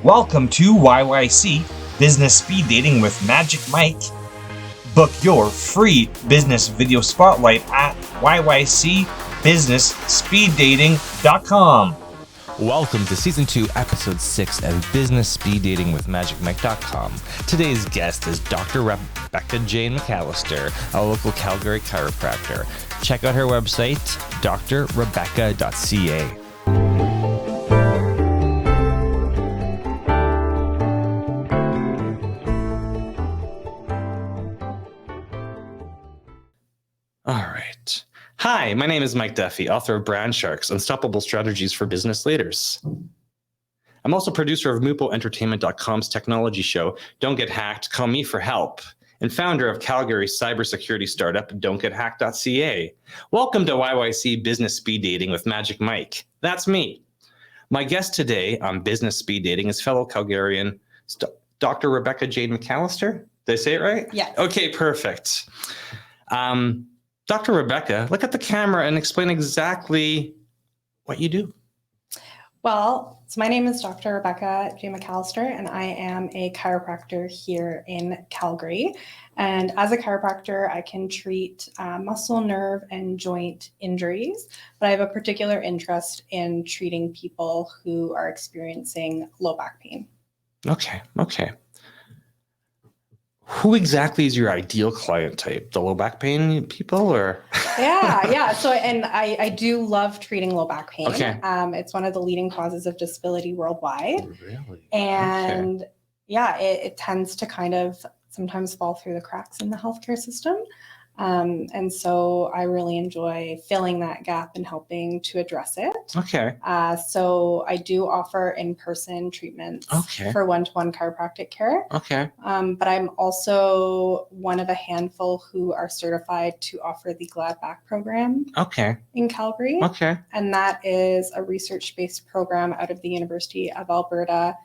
Welcome to YYC Business Speed Dating with Magic Mike. Book your free business video spotlight at YYCbusinessspeeddating.com. Welcome to Season 2, Episode 6 of Business Speed Dating with MagicMike.com. Today's guest is Dr. Rebecca Jane Mallister, a local Calgary chiropractor. Check out her website, drrebecca.ca. All right. Hi, my name is Mike Duffy, author of Brand Sharks, Unstoppable Strategies for Business Leaders. I'm also producer of MupoEntertainment.com's technology show, Don't Get Hacked, Call Me for Help, and founder of Calgary cybersecurity startup, DontGetHacked.ca. Welcome to YYC Business Speed Dating with Magic Mike. That's me. My guest today on Business Speed Dating is fellow Calgarian Dr. Rebecca Jane Mallister. Did I say it right? Yeah. Okay, perfect. Dr. Rebecca, look at the camera and explain exactly what you do. Well, so my name is Dr. Rebecca J. Mallister, and I am a chiropractor here in Calgary. And as a chiropractor, I can treat muscle, nerve, and joint injuries, but I have a particular interest in treating people who are experiencing low back pain. Okay. Who exactly is your ideal client type? The low back pain people or? Yeah. So, and I do love treating low back pain. Okay. It's one of the leading causes of disability worldwide. Oh, really? And it tends to kind of sometimes fall through the cracks in the healthcare system. And so I really enjoy filling that gap and helping to address it. Okay. So I do offer in-person treatments for one-to-one chiropractic care. Okay. But I'm also one of a handful who are certified to offer the Glad Back program in Calgary. Okay. And that is a research-based program out of the University of Alberta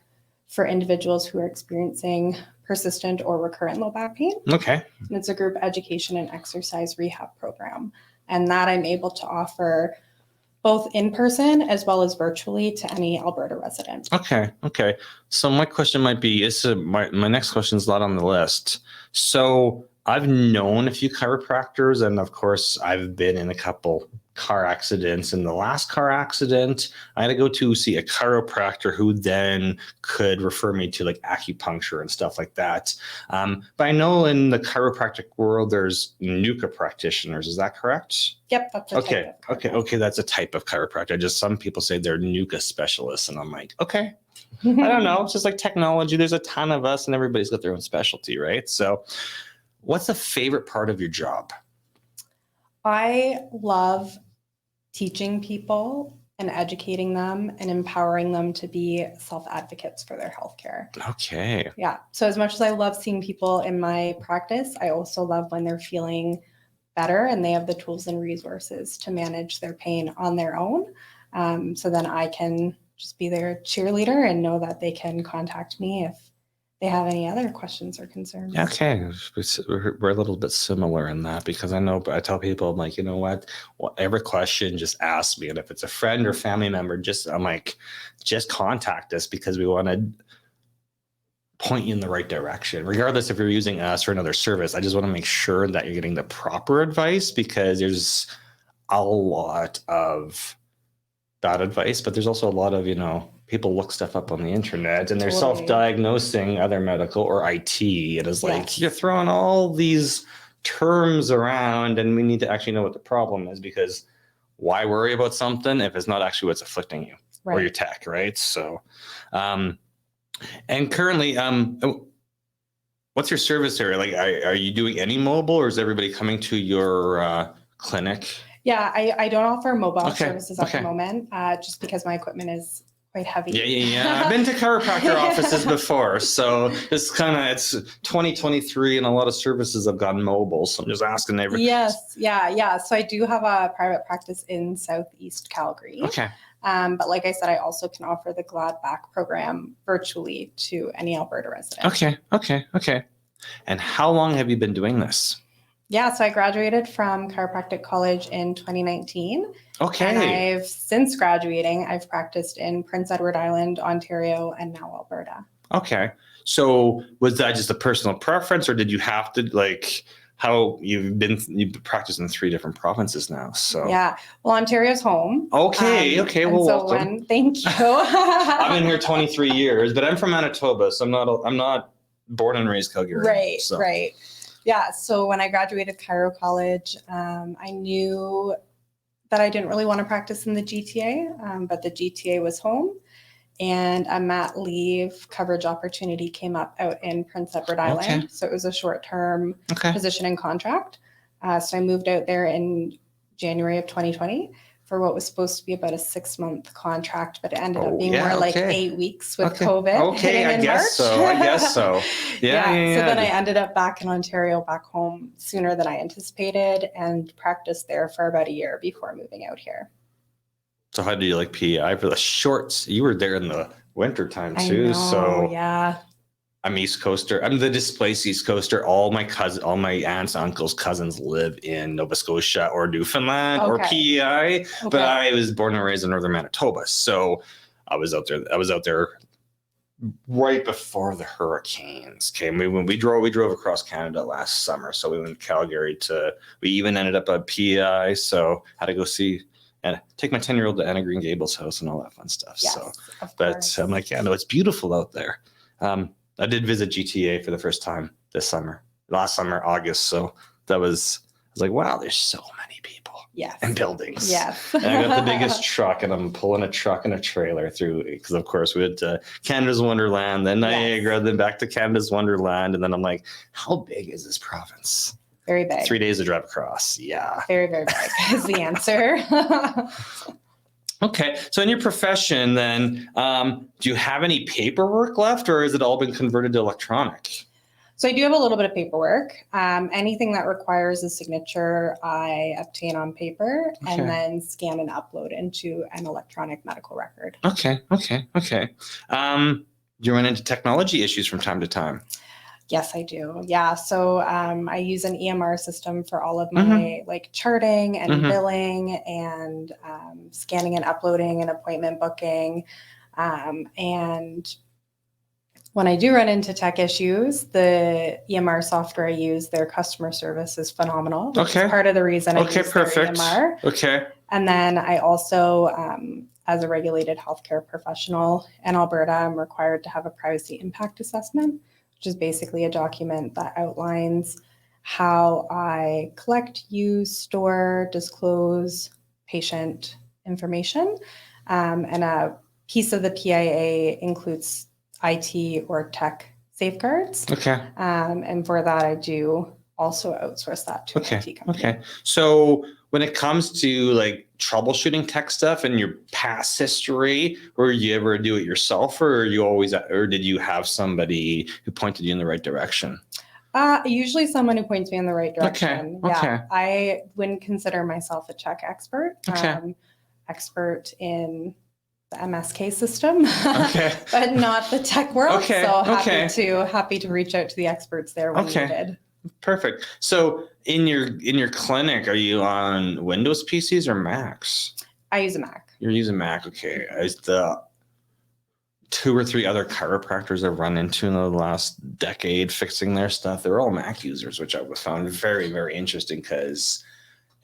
for individuals who are experiencing persistent or recurrent low back pain. Okay. And it's a group education and exercise rehab program. And that I'm able to offer both in person as well as virtually to any Alberta resident. Okay. So my question might be, my next question is not on the list. So I've known a few chiropractors, and of course I've been in a couple car accidents. In the last car accident, I had to go to see a chiropractor who then could refer me to like acupuncture and stuff like that. But I know in the chiropractic world, there's NUCA practitioners. Is that correct? Yep, that's a type of chiropractor. Okay. That's a type of chiropractor. Just some people say they're NUCA specialists, and I'm like, okay. I don't know. It's just like technology. There's a ton of us, and everybody's got their own specialty, right? So, what's the favorite part of your job? I love teaching people and educating them and empowering them to be self-advocates for their healthcare. Okay. Yeah. So as much as I love seeing people in my practice, I also love when they're feeling better and they have the tools and resources to manage their pain on their own. So then I can just be their cheerleader and know that they can contact me if they have any other questions or concerns. Okay. We're a little bit similar in that, because I tell people, I'm like, you know what, whatever question, just ask me. And if it's a friend or family member, just contact us, because we want to point you in the right direction, regardless if you're using us or another service. I just want to make sure that you're getting the proper advice, because there's a lot of bad advice, but there's also a lot of, people look stuff up on the internet and they're self-diagnosing other medical or IT. It is like, you're throwing all these terms around, and we need to actually know what the problem is, because why worry about something if it's not actually what's afflicting you or your tech, right? So, and currently, what's your service area? Like, are you doing any mobile, or is everybody coming to your clinic? Yeah, I don't offer mobile services at the moment, just because my equipment is quite heavy. Yeah. I've been to chiropractor offices before, so it's 2023, and a lot of services have gone mobile. So I'm just asking everybody. Yes, yeah. So I do have a private practice in Southeast Calgary. Okay. But like I said, I also can offer the Glad Back program virtually to any Alberta resident. Okay. And how long have you been doing this? Yeah, so I graduated from chiropractic college in 2019. Okay. And since graduating, I've practiced in Prince Edward Island, Ontario, and now Alberta. Okay. So was that just a personal preference, or did you have to, like, how you've practiced in 3 different provinces now? So yeah, well, Ontario's home. Okay. Well, so welcome. Thank you. I've been here 23 years, but I'm from Manitoba, so I'm not born and raised Calgary. Right. So. Right. Yeah. So when I graduated Chiro College, I knew that I didn't really want to practice in the GTA, but the GTA was home. And a mat leave coverage opportunity came up out in Prince Edward Island. So it was a short-term position and contract. So I moved out there in January of 2020 for what was supposed to be about a 6-month contract, but it ended up being more like 8 weeks with COVID hitting in March. I guess so. Yeah. So then I ended up back in Ontario, back home sooner than I anticipated, and practiced there for about a year before moving out here. So how do you like PEI for the shorts? You were there in the winter time too. I know, so yeah. I'm East Coaster. I'm the displaced East Coaster. All my aunts, uncles, cousins live in Nova Scotia or Newfoundland or PEI. But I was born and raised in northern Manitoba. So I was out there right before the hurricanes came. We drove across Canada last summer. So we went to Calgary we even ended up at PEI. So had to go see and take my 10-year-old to Anna Green Gables house and all that fun stuff. Yes, so, but I'm like, yeah, no, it's beautiful out there. I did visit GTA for the first time last summer, August. So I was like, wow, there's so many people and buildings. Yes. And I got the biggest truck, and I'm pulling a truck and a trailer through, because of course we had Canada's Wonderland, then Niagara, then back to Canada's Wonderland. And then I'm like, how big is this province? Very big. 3 days to drive across. Yeah. Very, very big is the answer. Okay. So in your profession then, do you have any paperwork left, or has it all been converted to electronic? So I do have a little bit of paperwork. Anything that requires a signature, I obtain on paper and then scan and upload into an electronic medical record. Okay. Do you run into technology issues from time to time? Yes, I do. Yeah. So I use an EMR system for all of my like charting and billing and scanning and uploading and appointment booking. And when I do run into tech issues, the EMR software I use, their customer service is phenomenal. Which is part of the reason I use their EMR. Okay. And then I also, as a regulated healthcare professional in Alberta, I'm required to have a privacy impact assessment, which is basically a document that outlines how I collect, use, store, disclose patient information. And a piece of the PIA includes IT or tech safeguards. And for that, I do also outsource that to an IT company. So when it comes to like troubleshooting tech stuff and your past history, or you ever do it yourself, or did you have somebody who pointed you in the right direction? Usually someone who points me in the right direction. Yeah. I wouldn't consider myself a tech expert. Expert in the MSK system, but not the tech world. So happy to reach out to the experts there when needed. Perfect. So in your clinic, are you on Windows PCs or Macs? I use a Mac. You're using Mac. Okay. As the 2 or 3 other chiropractors I've run into in the last decade fixing their stuff, they're all Mac users, which I found very, very interesting, because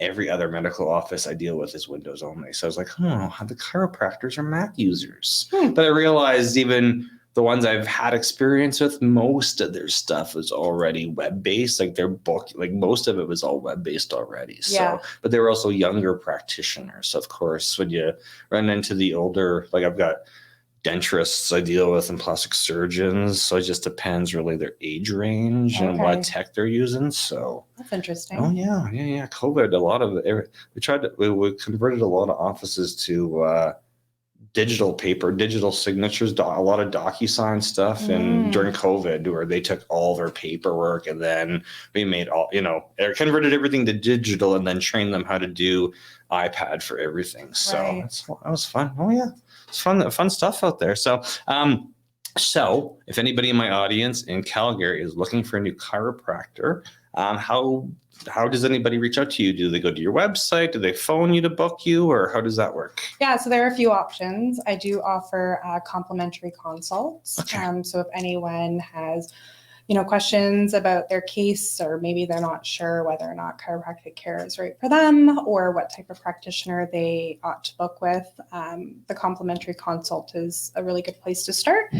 every other medical office I deal with is Windows only. So I was like, the chiropractors are Mac users. But I realized even the ones I've had experience with, most of their stuff was already web-based. Like their book, like most of it was all web-based already. So, but they were also younger practitioners. So of course, when you run into the older, like I've got denturists I deal with and plastic surgeons. So it just depends really their age range and what tech they're using. So that's interesting. Oh yeah. COVID, a lot of it. We converted a lot of offices to digital signatures, a lot of DocuSign stuff. And during COVID, where they took all their paperwork, and then we made converted everything to digital, and then trained them how to do iPad for everything. So that was fun. Oh yeah. It's fun stuff out there. So, so if anybody in my audience in Calgary is looking for a new chiropractor, How does anybody reach out to you? Do they go to your website? Do they phone you to book you, or how does that work? Yeah, so there are a few options. I do offer complimentary consults. Okay. So if anyone has, questions about their case, or maybe they're not sure whether or not chiropractic care is right for them, or what type of practitioner they ought to book with, the complimentary consult is a really good place to start.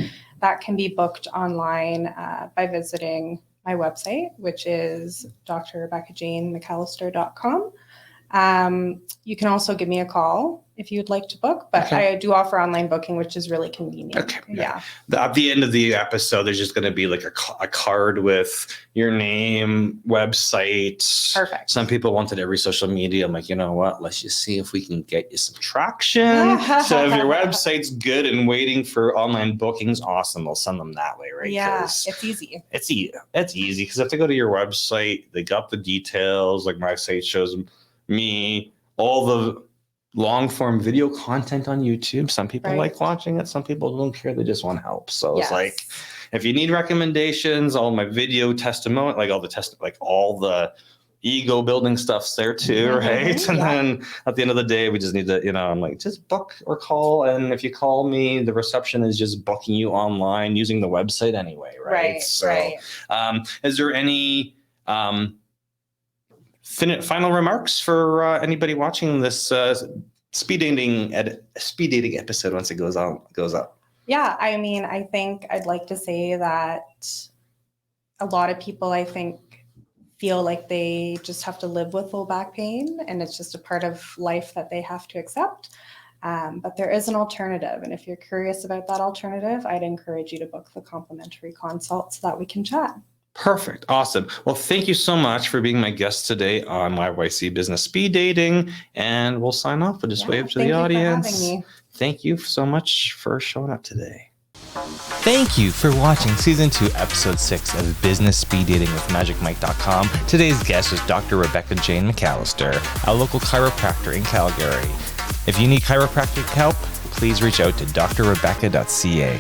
That can be booked online by visiting my website, which is drrebeccajanemcallister.com. You can also give me a call if you'd like to book, but Okay. I do offer online booking, which is really convenient. Okay. Yeah. At the end of the episode, there's just going to be like a card with your name, website. Perfect. Some people wanted every social media. I'm like, you know what? Let's just see if we can get you some traction. So if your website's good and waiting for online bookings, awesome. We'll send them that way, right? Yeah, it's easy. It's easy because if they go to your website, they got the details. Like my site shows me all the long form video content on YouTube. Some people like watching it. Some people don't care. They just want help. So it's like, if you need recommendations, all my video testimony, like all the ego building stuff's there too, right? And then at the end of the day, we just need to, I'm like, just book or call. And if you call me, the reception is just booking you online using the website anyway, right? Is there any final remarks for anybody watching this speed dating episode once it goes up? Yeah, I mean, I think I'd like to say that a lot of people, I think, feel like they just have to live with low back pain, and it's just a part of life that they have to accept. But there is an alternative, and if you're curious about that alternative, I'd encourage you to book the complimentary consult so that we can chat. Perfect. Awesome. Well, thank you so much for being my guest today on YYC Business Speed Dating. And we'll sign off. We'll just wave to the audience. Thank you for having me. Thank you so much for showing up today. Thank you for watching Season 2, Episode 6 of Business Speed Dating with MagicMike.com. Today's guest is Dr. Rebecca Jane McAllister, a local chiropractor in Calgary. If you need chiropractic help, please reach out to drrebecca.ca.